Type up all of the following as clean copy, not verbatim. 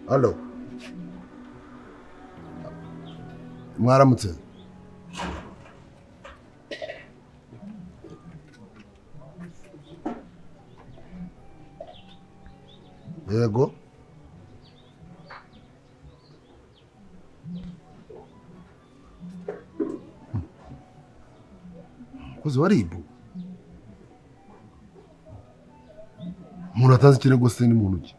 Allo. Mwaramutse. Yego. Kuzi waribu. Muratanze kirego se ni muntu ki?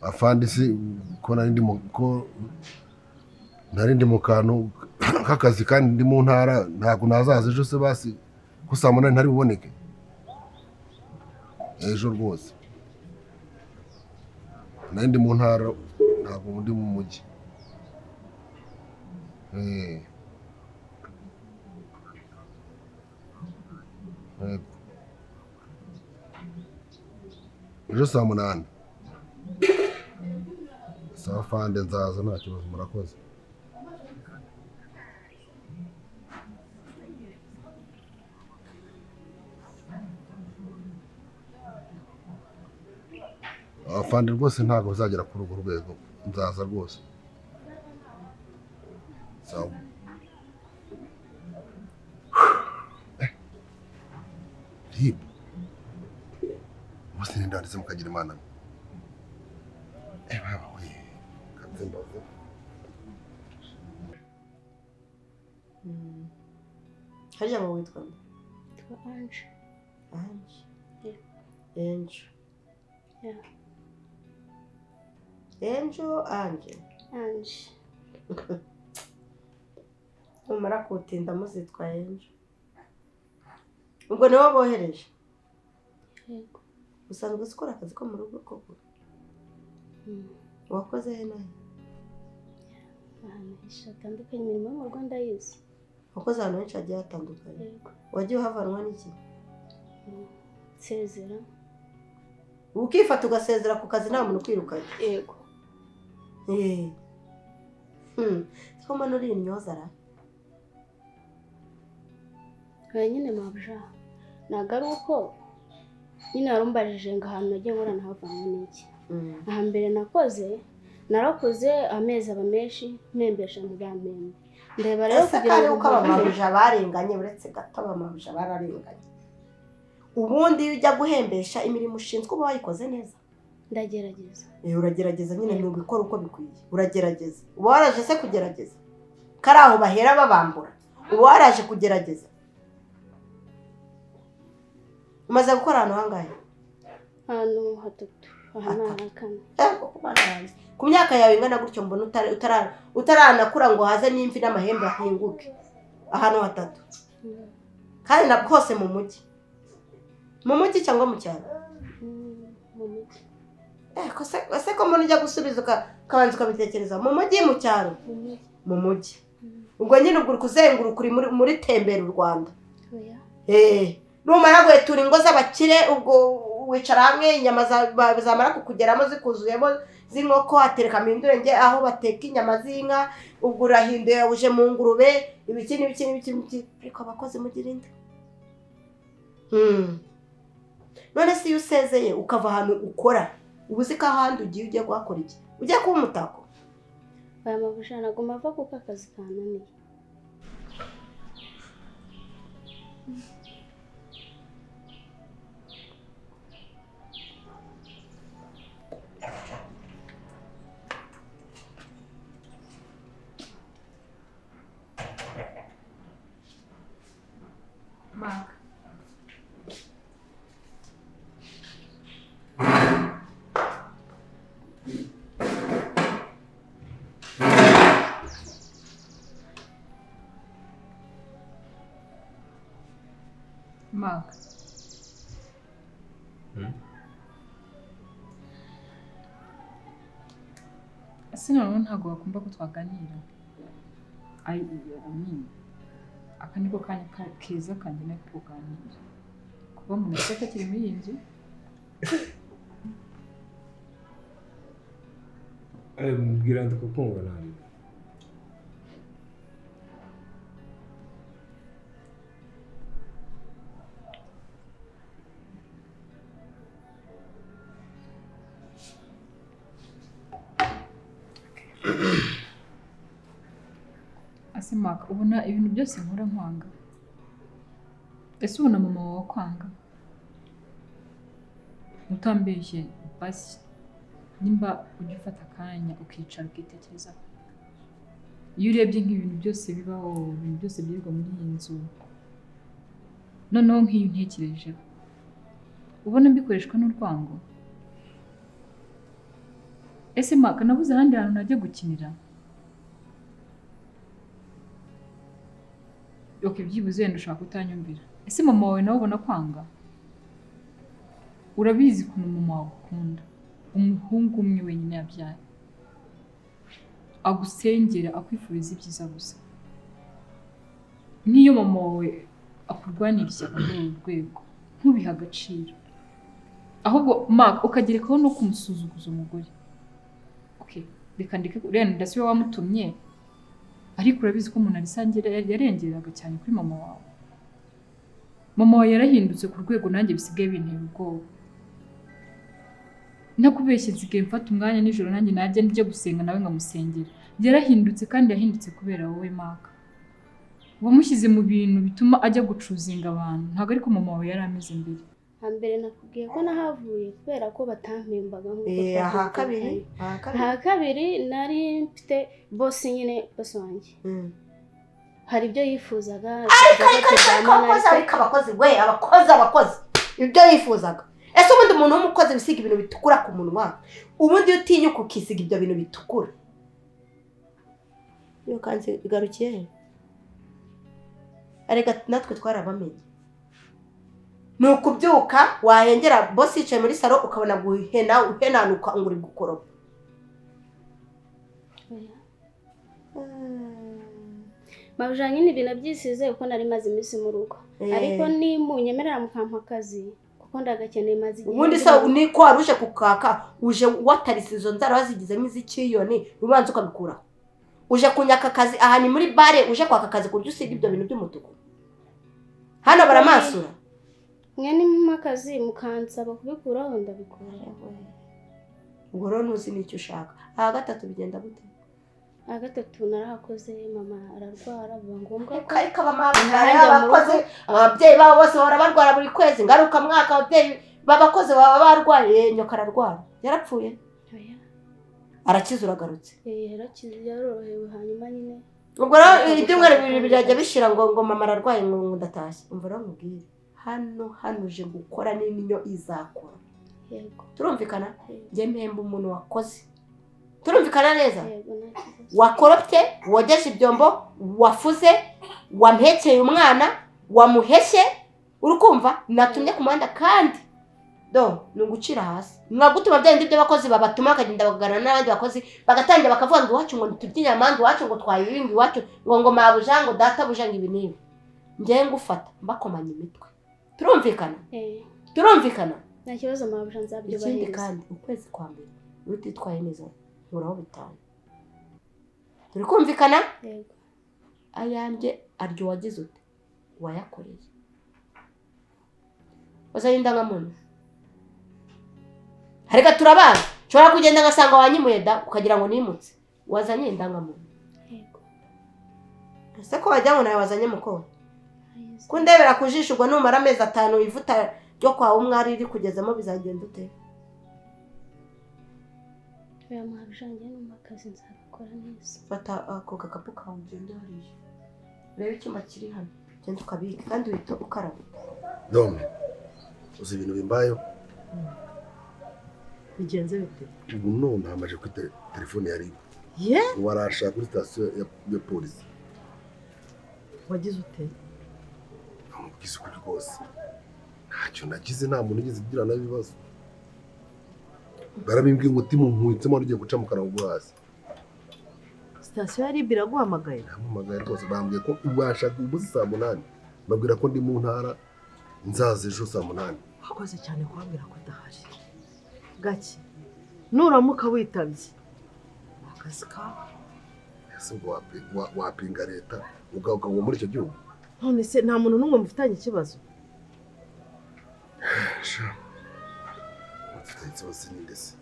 Afandi si ko narindi mu kantu k'akazi kandi ndi mu ntara ntabwo nazaza ejo se basi kusamana ntari buboneke ejo rwose narindi mu ntara ntabwo ndi mu mujyi ejo saa 8 sawa fande nzaza nta kibazo murakoze afande rwose ntabwo uzagera kuri urwo rwego nzaza rwose sawa hip bose ndanditse mukagira imana baba we katsembaze hariya ngo witwa Anje. Anje. Yeah. Anje. Umara kutinda muzitwa Anje. Ubwo niwe bohereje. Yego. Usanzwe ukora akazi ko mu rugo koko. Wakoze he nahe? Anigisha atandukanye imirimo mu Rwanda yose. Wakoze ahantu henshi hagiye hatandukanye. Yego. Wagiye uhavanwa n'iki? Sezera. Ukifata ugasezera ku kazi nta muntu kwirukanye. Yego. Ko mbona uri imyozara. Nyine mabja. Ntabwo ari uko nyine warumbajije ngo ahantu nagiye nkora nahavanwa n'iki. Ahambere narakoze amezi aba menshi mpembesha mu bampembe. Ndeba rero kugira ngo abamabja barenganye uretse gato abamabja bararenganye. Ubundi iyo ujya guhembesha imirimo ushinzwe uba wayikoze neza. Ndagerageza. Uragerageza nyine ni ubikora uko bikwiye. Uragerageza. Uba waraje se kugerageza. Kari aho bahera babambura. Uba waraje kugerageza. Umaze gukora ahantu hangahe? Ahantu hatatu. Aha kane. Ku myaka yawe ingana gutyo mbona utaranakura ngo haze n'imvi n'amahembe ahinguke. Ahantu hatatu. Kandi na bwose mu mujyi. Mu mujyi cyangwa mu cyaro? Mu mujyi. Ko mbona ujya gusubiza ukabanza ukabitekereza mu mujyi mu cyaro? Mu mujyi. Ubwo nyine ubwo kuzenguruka uri muri tembera u Rwanda. Numara guhetura ingo z'abakire ubwo wicara hamwe inyama zamara kukugeramo zikuzuyemo z'inkoko hatereka mindurenge aho bateka inyama z'inka ubwo urahinduye uje mu ngurube ibiki ariko abakozi mugirinde. None si usezeye ukava ahantu ukora ubuzi ko ahandi ugiye guhakora iki? Ujya kuba umutako? Aya mabusha naguma ava kuko akazi kananiye. Mark. Ese noneho ntabwo wakumva ko twaganira? Aka niko kanya keza kanjye no kuganira. Kuba umuntu wese akiri muri iyi nzu mbwira ndakukumva nawe. Asimaka ubona ibintu byose nkora nkwanga. Ese ubona mama wawe kwanga? Utambeshye basi nimba ujya ufata akanya ukicara ukitekereza. Iyo urebye nk'ibintu byose bibaho, ibintu byose byirirwa muri iyi nzu, noneho nk'iyo untekerejeho, ubona mbikoreshwa n'urwango? Ese Maka nabuze ahandi hantu najya gukinira? Byibuze wenda ushaka kutanyumvira. Ese mama wawe nawe ubona kwanga? Urabizi ukuntu mama wawe ukunda, umuhungu umwe wenyine yabyaye, agusengera akwifuriza ibyiza gusa. Niyo mama wawe akurwanira ishyaka muri uru rwego ntubihe agaciro, ahubwo Maka ukagerekaho no kumusuzuguza umugore. Reka ndeke renda si we wamutumye, ariko urabizi ko umuntu arisangira yarengeraga cyane kuri mama wawe. Mama wawe yarahindutse ku rwego nanjye bisigaye bintera ubwoba. Nakubeshye nsigaye mfata umwanya nijoro nanjye najya njya gusenga nawe nkamusengera. Yarahindutse kandi yahindutse kubera wowe Maka. Wamushyize mu bintu bituma ajya gucuzinga abantu, ntabwo ariko mama wawe yari ameze mbere. Hambere nakubwiye ko nahavuye kubera ko batampembaga nk'uko aha kabiri nari mfite boss nyine boss wanjye. Hari ibyo yifuzaga ariko abakozi ibyo yifuzaga. Ese ubundi umuntu w'umukozi bisiga ibintu bitukura ku munwa, ubundi utinyuka ukisiga ibyo bintu bitukura? Yo kanze igarukiye areka natwe twarabamenye. Nukubyuka wahengera boss yicaye muri salo ukabona uhenanuka ngo uri gukoropa. Mabujanye n'ibintu byisize uko nari maze iminsi mu rugo. Ariko ni munyemerera mukampa akazi kuko ndagakeneye maze igihe. Ubundi se ni ko waruje kukaka, uje watarise izo nzara wazigize nk'izikiyoni, ubanza ukabikura. Uje kunyaka akazi aha ni muri bare, uje kwaka akazi kuryo usiga ibyo bintu by'umutuku. Hano baramasura. Mwe ni mu akazi mukansaba kubikuraho ndabikura. Ubwo rero ntuzi n'icyo ushaka. Aha gatatu bigenda gute? Aha gatatu narahakoze, mama ararwara biba ngombwa ko ariko abakoze ababyeyi babo bose bahora barwara buri kwezi, ngaruka mwaka ababyeyi babakoze baba barwaye. Nyoka ararwara yarapfuye? Arakiza uragarutse? Yarakize yarorohewe hanyuma nyine. Ubwo rero ibyumweru bibiri birajya bishira ngo mama ararwaye ngo ndatashye. Umva rero nkubwire, hano uje gukora n'inyo izakora. Yego. Turumvikana? Nge mpemba umuntu wakoze. Turumvikana neza? Yego nakize. Wakoropye, wogeje ibyombo, wafuze, wampekeye umwana, wamuheshye, urukumva natumye ku muhanda kandi nungucira hasi. Mwagutuma byandi byo bakozi babatuma bakagenda bakagana n'abandi bakozi bagatangira bakavuga ngo iwacu ngo turye inyama, iwacu ngo twayibinga, iwacu ngo mabuja ngo data bujanga ibi nibi. Ngiye ngufata mbakomanya imitwe. Turumvikana? Turumvikana? Nta kibazo mabuja nzabyubahiriza. Ikindi kandi ukwezi kwa mbere utitwaye neza Muraho bitanu. Turi kumvikana? Yego. Ayanjye aryo wagize ute? Wayakoreye. Wazanye indangamuntu? Hareka turabana. Nshobora kugenda ngasanga wanyimuye da ukagira ngo nimutse. Wazanye indangamuntu? Yego. Ese ko wajya ngo nawe wazanye mukoro? Kundebera kujisha ubwo numara amezi 5 ivuta ryo kwa umwari iri kugezamo bizagenda ute? Oya mabujanye n'umakazi nzakora neza. Fata ako gakapu kawe ugende hariya. Reba icyuma kiri hano. Genda ukabika kandi uhita ukaraba. Uzi ibintu bimbayo? Bigenze bite? Ubu none hamaje ku telefone yari. Warasha kuri station ya polisi. Wagize ute? Ngize ukuri rwose. Ntacyo nagize, nta muntu ugize igira nabibazo. Barabimbwiye ngo timu nkuitsemo rugiye guca mu kanwa hasi. Station yari biraguhamagaye? Namuhamagaye rwose bambwiye ko ubasha ubuzi saa 8. Babwira ko ndi mu ntara nzaze ejo saa 8. Wakoze cyane kubabwira ko udahari. Gake nuramuka witabye akazi kawe. ese ubwo wapinga leta ukagwa muri icyo gihugu? None se nta muntu n'umwe mufitanye ikibazo? mufitanye ikibazo n'inde se?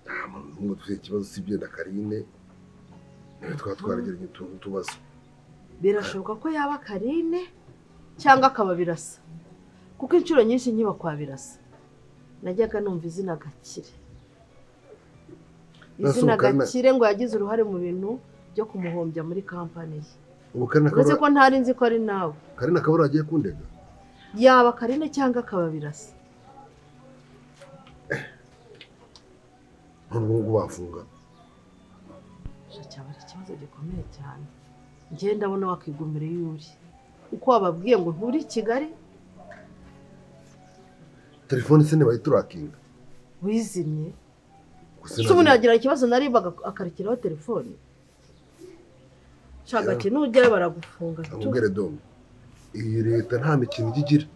nta muntu n'umwe dufite ikibazo usibye na Karine, niwe twaba twarageranye utubazo. Birashoboka ko yaba Karine cyangwa akaba Birasa, kuko inshuro nyinshi nkiba kwa Birasa najyaga numva izina Gakire. Izina Gakire ngo yagize uruhare mu bintu byo kumuhombya muri kampani ye. Uretse ko ntari nzi ko ari nawe. Karine akaba agiye kundega? Yaba Karine cyangwa akaba Birasa. Nubwo bafunga. Cyaba ari ikibazo gikomeye cyane. Njye ndabona wakigumira yuri. Uko wababwiye ngo nturi Kigali. Telefone se ntibayiturakinga? Wizimye. Umuntu yagira ikibazo naribaga akarekeraho telefone. Shagati nujya baragufunga. Amubwire domo. Iyi leta nta mikino igira.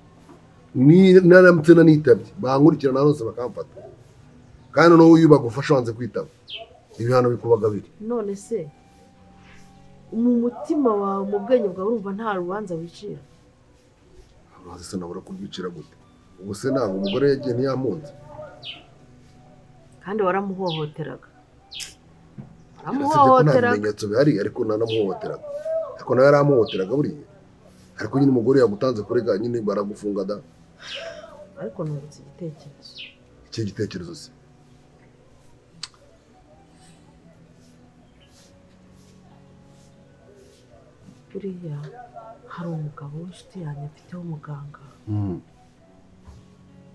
Ni naramutse nitabye bankurikirana hose bakamfata. Kandi no uyu bagufasha wanze kwitaba. Ibihano bikubaga biri. None se mu mutima wawe mu bwenge bwawe urumva nta rubanza wicira? Amaze se nabura kurwicira gute? Ubwo se ntabwo umugore yagiye ntiyamunze. Kandi waramuhohoteraga. Nta bimenyetso bihari ariko nanamuhohoteraga. Ariko nawe yaramuhohoteraga buriya. Ariko nyine umugore yagutanze kurega nyine baragufunga da. Ariko nungutse igitekerezo. Iki gitekerezo se? Buriya hari umugabo w'inshuti yanjye afite w'umuganga.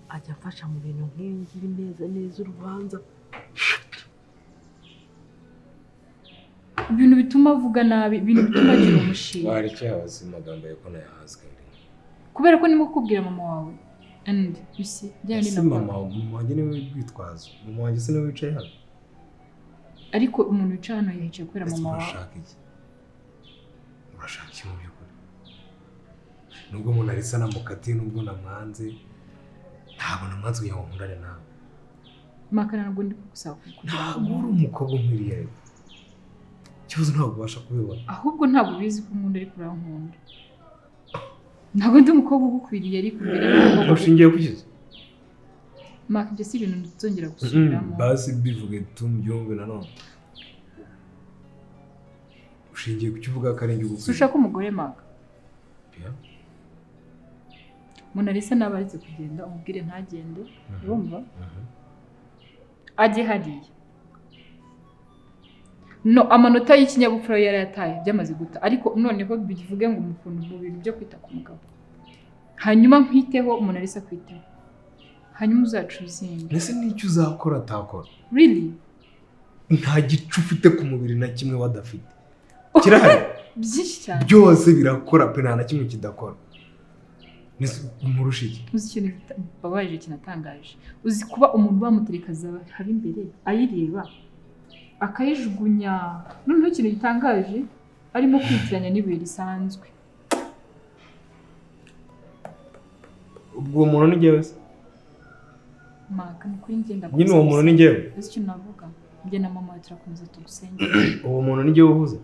Ajya afasha mu bintu nk'ibi neza urubanza. Ibintu bituma avuga nabi, ibintu bituma agira umushinga. Wari cyabaze amagambo yo kona yahazwe. Kubera ko nimo kubwira mama wawe. And you see, byane na mama wanjye niwe witwaza. Mama wanjye se niwe wicaye hano. Ariko umuntu wicaye hano yicaye kubera mama wawe. Urashaka iki mu by'ukuri? Nubwo umuntu arisa namukati nubwo namwanze, ntabwo namwanze kugira ngo nkundane nawe. Makana ntabwo ndi kugusaba kugira ngo uri umukobwa nkwiriye. Ikibazo ntabwo ubasha kubibona. Ahubwo ntabwo bizi ko nkunda ariko urankunda. Ntabwo ndi umukobwa ugukwiriye ariko mbere y'uko ushingiye kukiza. Maka ibyo si ibintu tuzongera gusubiramo. Basi bivuge tumbyumve nanone. Ushingiye kukivuga karenge ugukwiriye. Ushaka umugore Maka. Munarisa nabaritse kugenda umubwire ntagende. Urumva? Ajye hariya. No, amanota y'ikinyabupfura yari yataye byamaze guta, ariko noneho bivuge ngo umukundu mu bintu byo kwita ku mugabo. Hanyuma nkwiteho Munarisa kwiteho. Hanyuma uzacuzinga. Ese n'icyo uzakora atakora? Really? Nta gicu ufite ku mubiri na kimwe wadafite. Kirahari. Byinshi cyane. Byose birakora pe nta na kimwe kidakora. Nese umurusha iki? Uzi ikintu babaje kinatangaje. Uzi kuba umuntu bamuterekaza habe imbere ayireba akayijugunya. Noneho ikintu gitangaje arimo kwitiranya n'ibuye risanzwe. Ubwo umuntu ni njyewe se? Maka ni kuri ngenda. Nyine uwo muntu ni njyewe. Uzi ikintu navuga? Njye na mama turakomeza tugusengera. Uwo muntu ni njyewe uvuze?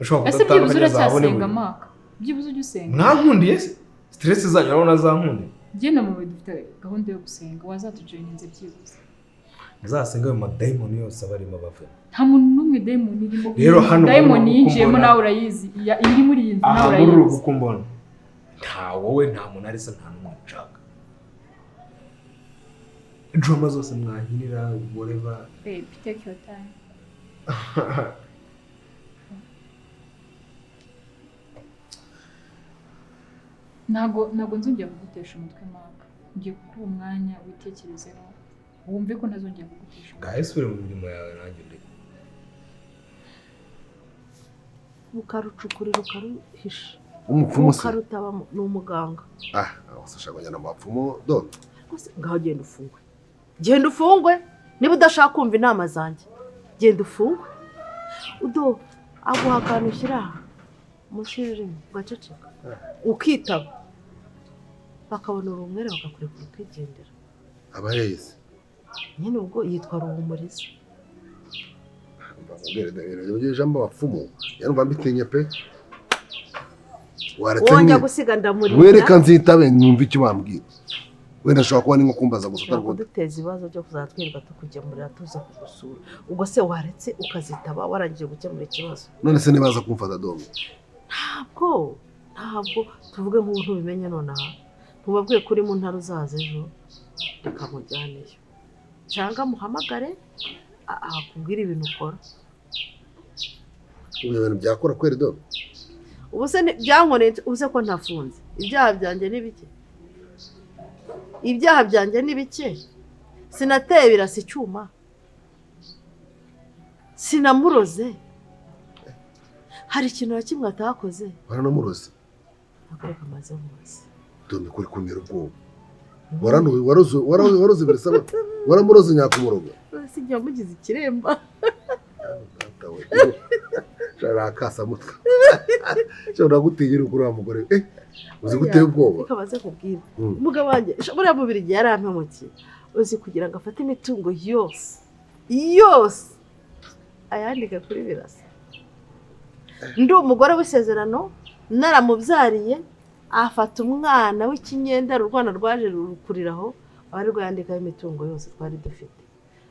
Ushobora ese byibuze uracyasenga Maka? Byibuze ujye usenga. Mwankundiye se? Stress zanyu urabona zankunde? Njye na mama dufite gahunda yo gusenga. Wazatujoininze byibuze. Muzasenga mu madayimoni yose abarimo bava. Nta muntu n'umwe dayimoni irimo. Rero hano dayimoni yinjiyemo nawe urayizi. Iri muri iyi nzu nawe urayizi. Aha uko mbona. Nta wowe nta muntu arisa nta n'umwe ushaka. Drama zose mwankinira whatever. Babe, take your time. Ntago nzongera kugutesha umutwe Maka. Ngiye kukuha umwanya witekerezeho. Wumve ko ntazongera kugutesha. Guys, uri mu mirimo yawe nanjye ndi. Ukarucukurira ukaruhisha. Umupfumu se? Ukarutaba ni umuganga. Wasashaka kujyana mu bapfumu done. Ngaho genda ufungwe. Genda ufungwe. Niba udashaka kumva inama zanjye. Genda ufungwe. Udo aguha akantu ushyira musirimo ugaceceka. Ukitaba. Bakabona urumwere bakakurekura ukigendera. Abaheze. Nyine ubwo yitwa Ruhumuriza. Ujye jambo bapfumu yarumva mbitinye pe wongera gusiga ndamurira wereka nzitabe numva icyo bambwira wenda ashobora kuba ni nko kumbaza gusa utarwo duteza ibibazo byo kuzatwirwa tukugemurira tuza kugusura ubwo se waretse ukazitaba warangije gukemura ikibazo none se nibaza kumfata domo ntabwo tuvuge nk'ubu bimenye nonaha ntubabwiye kuri mu ntara uzaza ejo tukamujyaneyo cyangwa muhamagare akubwira ibintu ukora ibintu byakora kweri domo ubu se byankoreye uze ko ntafunze ibyaha byanjye ni bike ibyaha byanjye ni bike sinateye birasa icyuma sinamuroze hari ikintu na kimwe atakoze baranamuroze akoreka amaze muroze domo kuri kumira ubwoba waroze birisaba waramuroze nyakumurogo sijya mugize ikiremba sharakasa mutwe cyora gutigira kuri wa mugore uzi guteye ubwoba ikabaze kubwira umugabo wanjye buriya mubiri yarampemukiye uzi kugira ngo afate imitungo yose ayandika kuri birasa ndi umugore w'isezerano naramubyariye afata umwana w'ikinyenda urwana rwaje rukuriraho ari rwo yandikaho imitungo yose twari dufite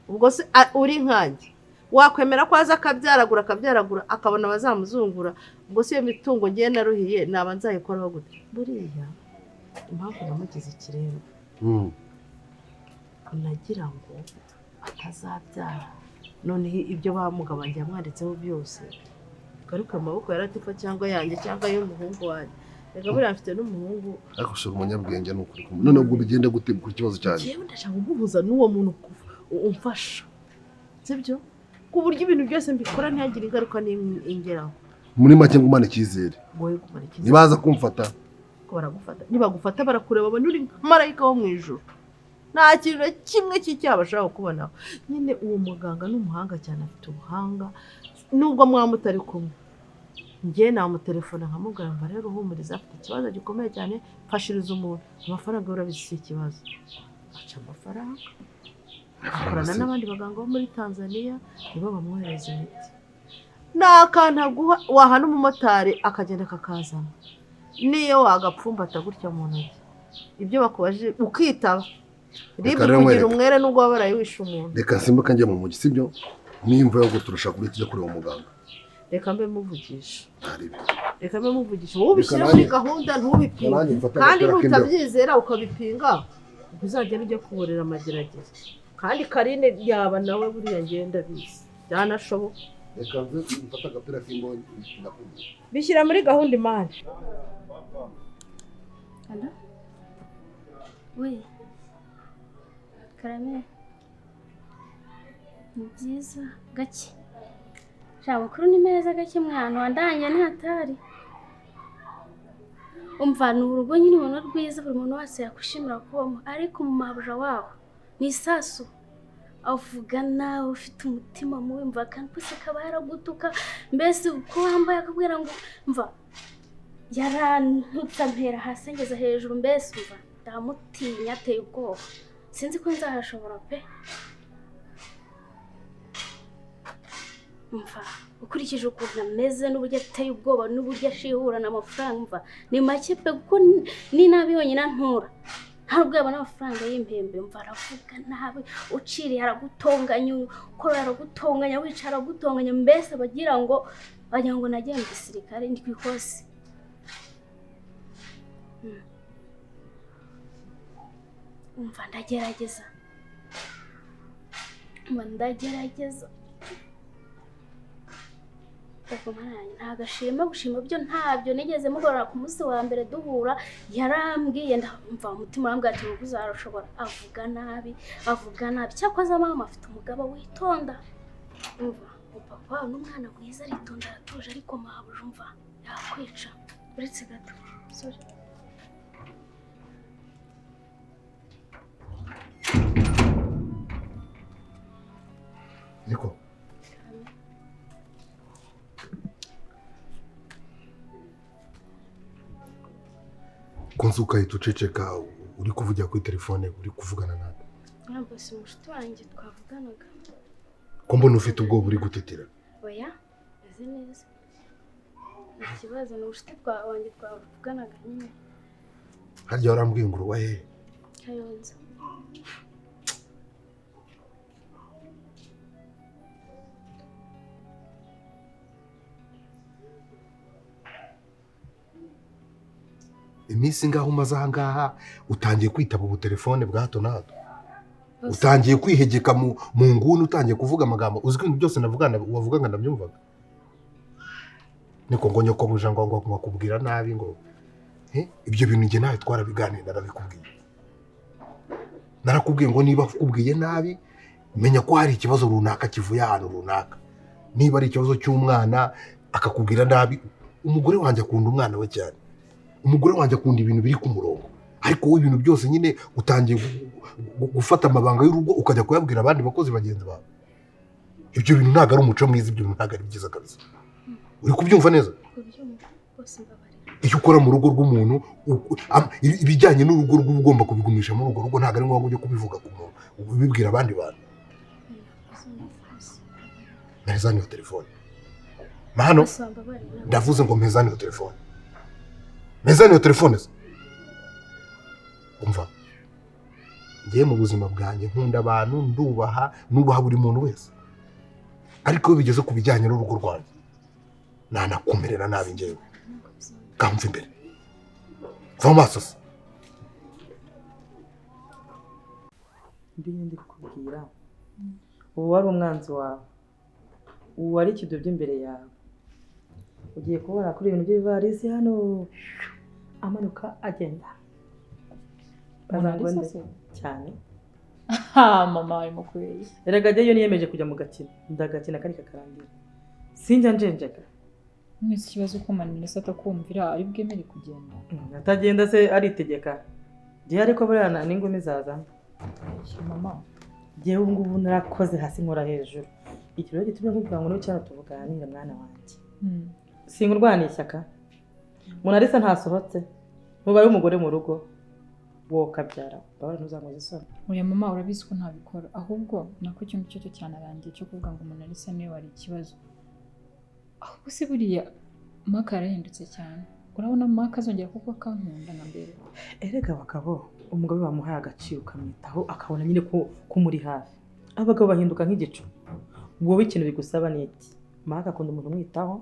ubwo se uri nkanjye wakwemera ko aza akabyaragura akabona abazamuzungura ubwo se iyo mitungo ngiye naruhiye naba nzayikoraho gute buriya impamvu namugize ikiremba nagira ngo atazabyara noneho ibyo bamugabanya yamwanditseho byose garuka amaboko yaratifa cyangwa yanjye cyangwa y'umuhungu wanjye reka buriya mfite n'umuhungu ariko ushobora umunyabwenge ni ukuri kumwe none ubwo bigende gute ku kibazo cyanjye yewe ndashaka kuguhuza n'uwo muntu umfasha sibyo ku buryo ibintu byose mbikora ntihagire ingaruka n'ingeraho muri make ngumane icyizere nibaza kumfata ko baragufata nibagufata barakureba babona uri marayika wo mu ijuru nta kintu na kimwe cy'icyaha bashaka kubonaho nyine uwo muganga n'umuhanga cyane afite ubuhanga nubwo mwaba mutari kumwe njye namutelefona nkamubwira ngo rero uhumuriza afite ikibazo gikomeye cyane mfashiriza umuntu amafaranga urabizi si ikibazo aca amafaranga akorana n'abandi baganga bo muri Tanzania nibo bamwohereza imiti n'akantu aguha waha n'umumotari akagenda akakazana niyo wagapfumbata gutya mu ntoki ibyo bakubajije ukitaba ribu kugira umwere n'ubwo waba barayiwisha umuntu reka nsimbuka njye mu mujyi sibyo nimva yo guturusha kuri tujya kuri uwo muganga reka mbe muvugisha wowe ubishyira muri gahunda ntubipinge kandi nutabyizera ukabipinga uzagenda ujya kuburira amagerageza kandi Karine yaba nawe buriya ngenda bizi byanashoboka reka nze mfata agapira k'imbonyi ndakubwira bishyira muri gahunda imana Alo we Karame ni byiza gake amakuru ni meza gake mwana wandanye ntatari umva ni urugo nyine ubona rwiza buri muntu wese yakwishimira kubamo ariko mu mabuja waho ni isasu avuga nawe ufite umutima mubi mva kandi pese kaba yaragutuka mbese uko wambaye akabwira ngo mva yarantutsa mpera hasi ngeza hejuru mbese mva ndamutinya ateye ubwoba sinzi ko nzahashobora pe mva ukurikije ukuntu ameze n'uburyo ateye ubwoba n'uburyo ashihurana amafaranga mva ni make pe kuko ni nabi yonyine ntura ntabwo yabona amafaranga y'impembe mva aravuga nabi uciriye aragutonganya ukora aragutonganya wicara aragutonganya mbese bagira ngo nagiye mu gisirikare ndi ku ikosi umva ndagerageza gushima byo ntabyo nigeze mugorora ku munsi wa mbere duhura yarambwiye ndumva umutima urambwira ati ngo uzarashobora avuga nabi cyakoze mama afite umugabo witonda umva papa n'umwana mwiza aritonda aratuje ariko mahabuje umva yakwica uretse gato sorry niko konzi ukahita uceceka uri kuvugira kuri telefone uri kuvugana nawe ntabwo si umushuti wanjye twavuganaga ko mbona ufite ubwoba uri gutetera oya meze neza ikibazo ni ubushite bwanjye twavuganaga nyine harya warambwiye ngo uruwa hehe Kayonza iminsi ngaho umaze aha ngaha utangiye kwitaba ubu telefone bwa hato na hato utangiye kwihegeka mu nguni utangiye kuvuga amagambo uzwi ibintu byose wavugaga ndabyumvaga niko ngo nyoko buja ngo nkakubwira nabi ngo ibyo bintu nge nawe twarabiganira narakubwiye ngo niba ukubwiye nabi menya ko hari ikibazo runaka kivuye ahantu runaka niba ari ikibazo cy'umwana akakubwira nabi umugore wanjye akunda umwana we cyane umugore wanjye akunda ibintu biri ku murongo ariko wowe ibintu byose nyine utangiye gufata amabanga y'urugo ukajya kuyabwira abandi bakozi bagenzi bawe ibyo bintu ntabwo ari umuco mwiza ibyo bintu ntabwo ari byiza kabisa uri kubyumva neza iyo ukora mu rugo rw'umuntu ibijyanye n'urugo rw'uba ugomba kubigumisha muri urwo rugo ntabwo ari ngombwa ujye kubivuga ku muntu ubibwira abandi bantu mpezane iyo telefone mahano ndavuze ngo mpezane iyo telefone mpezane iyo telefone se umva ngiye mu buzima bwanjye nkunda abantu nubaha buri muntu wese ariko iyo bigeze ku bijyanye n'urugo rwanjye nanakumerera nabi njyewe kamva imbere va mu maso se ndi kukubwira ubu wari umwanzi wawe ubu wari ikidobyo imbere yawe ugiye kubona kuri ibintu by'ivarisi hano amanuka agenda bazangwa cyane mama arimo kubera erega jyeyo niyemeje kujya mu gakino ndagakina kari kakarangira sinjya njenjeka mwese ikibazo ko manisa atakumvira ari bwemere kugenda atagenda se aritegeka jyewe ariko buriya n'ingumi zazana mama jyewe ubu ngubu narakoze hasi nkora hejuru ikirori gitumye nkubwira ngo n'ucyana tuvuganira mwana wanjye singurwaniye ishyaka munarisa ntasohotse mubaye umugore mu rugo wowe kabyara baba ntuzankoze isoni oya mama urabizi ko ntabikora ahubwo nako ikintu cyo cyanarangiye cyo kuvuga ngo munarisa niwe wari ikibazo ahubwo se buriya maka yarahindutse cyane urabona maka azongera kuko akankunda na mbere erega abagabo umugabo bamuhaye agaciro ukamwitaho akabona nyine ko muri hafi abagabo bahinduka nk'igicu wowe ikintu bigusaba ni iki maka akunda umuntu umwitaho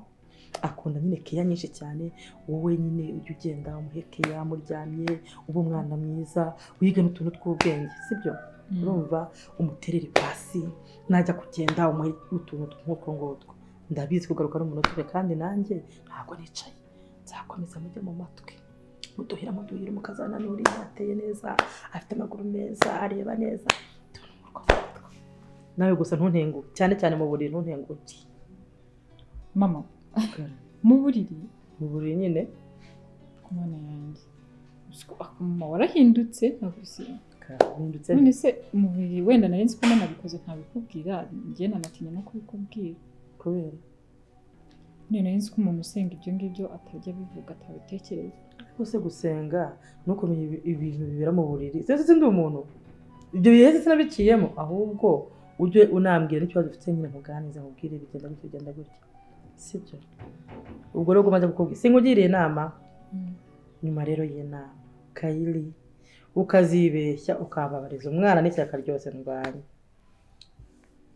akunda nyine keya nyinshi cyane wowe nyine ujya ugenda umuhekeya muryamye uba umwana mwiza wiga n'utuntu tw'ubwenge sibyo urumva umuterere pasi najya kugenda umuhe utuntu nk'uko ngutwo ndabizi kugaruka n'umuntu tube kandi nanjye ntabwo nicaye nzakomeza mujye mu matwi muduhira umukazana n'uri yateye neza afite amaguru meza areba neza nawe gusa ntuntengu cyane cyane mu buriri ntuntengu mama mu buriri nyine kumana yanjye mama warahindutse hindutse none se mu buriri wenda nari nzi ko nanabikoze ntabikubwira njye nanatinya no kubikubwira kubera none nzi ko umuntu usenga ibyo ngibyo atajya bivuga atabitekereza rwose gusenga no kumenya ibintu bibera mu buriri sese ndi umuntu ibyo biheze sinabiciyemo ahubwo ujye unambwira n'ikibazo ufite nyine muganize nkubwire bigenda gutya sibyo ubwo rero umaze kukubwira sinkugiriye inama nyuma rero y'inama Kaylie ukazibeshya ukababariza umwana n'ishyaka ryose ndwanya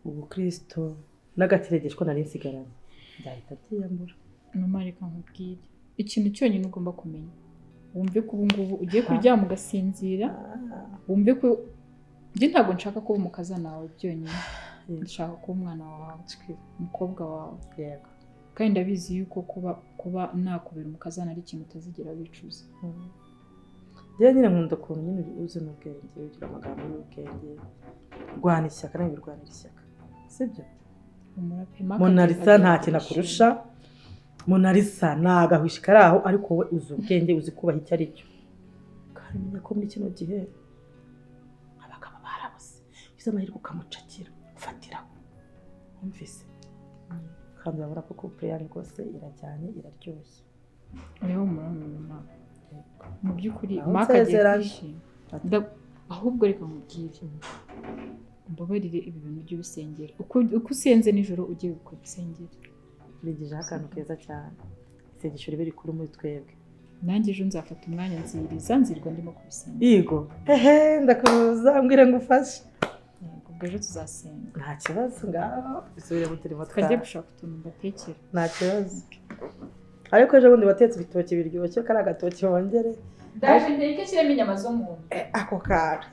ubu Kristo n'agateregeshwa nari nsigaranye ndahita byiyambura mama reka nkubwire ikintu cyonyine ugomba kumenya wumve ko ubu ngubu ugiye kuryama ugasinzira wumve ko njye ntabwo nshaka kuba umukazana wawe byonyine ndashaka kuba umwana wawe umukobwa wawe yego kandi ndabizi yuko kuba nakubera umukazana ari ikintu utazigera wicuza rero nyine nkunda ukuntu nyine uzi n'ubwenge ugira amagambo y'ubwenge rwana ishyaka nawe birwanira ishyaka sibyo munarisa nta kintu akurusha munarisa nagahwisha kari aho ariko wowe uzi ubwenge uzi kubaha icyo ari cyo kandi menya ko muri kino gihe abagabo barabuze uzi amahirwe ukamucakira ufatiraho wumvise kandi urabona ko couple yanyu rwose irajyanye iraryoshye rero mama mu by'ukuri maka agiye kwishima ahubwo reka nkubwire mbabarire ibi bintu by'ubusengero uko usenze nijoro ugiye kubisengera bigijeho akantu keza cyane isengesho ribe rikuru muri twebwe nanjye ejo nzafata umwanya nzirwa ndimo kubisengera yego ndakuruza mbwira ngo ufashe ubwo ejo tuzasenga nta kibazo ngaho bisubire mu turimo twajya gushaka utuntu mbatekera nta kibazo ariko ejo bundi watetse ibitoki biryoshye kari agatoki wongere ndaje ndeke kiremo inyama zo mu nda ako kantu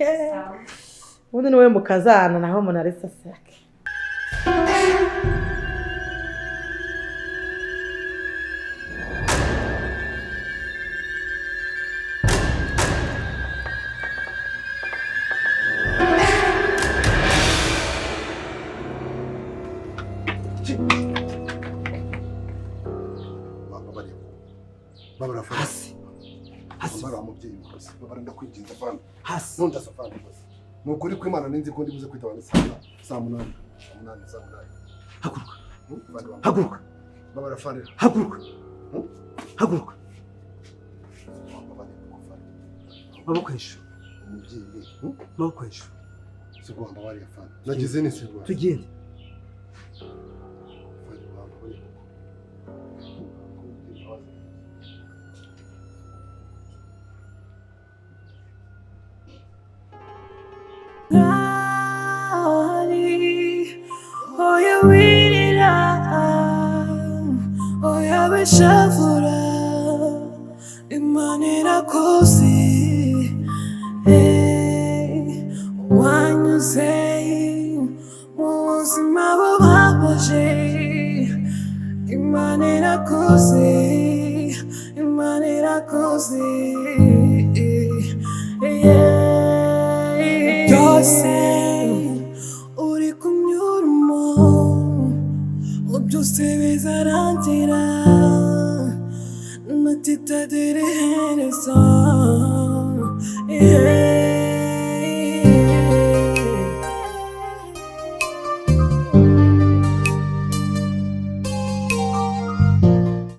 ubundi niwe mukazana naho umuntu ari sasake babara hasi babara umubyeyi wose babara ndakwinginze fana hasi nunda safana rwose nukuri ko Imana ninzi ko ndibuze kwitaba saa munani haguruka babara fana haguruka maboko hejuru umubyeyi maboko hejuru sigomba bari fana nagize ni sigomba tugende Oya wirira, oya bishafura, Imana irakoze, wanyuze mu buzima bubabaje, Imana irakoze, Imana irakoze, byose uri kumyuramo byose bizarangira natitaderehereza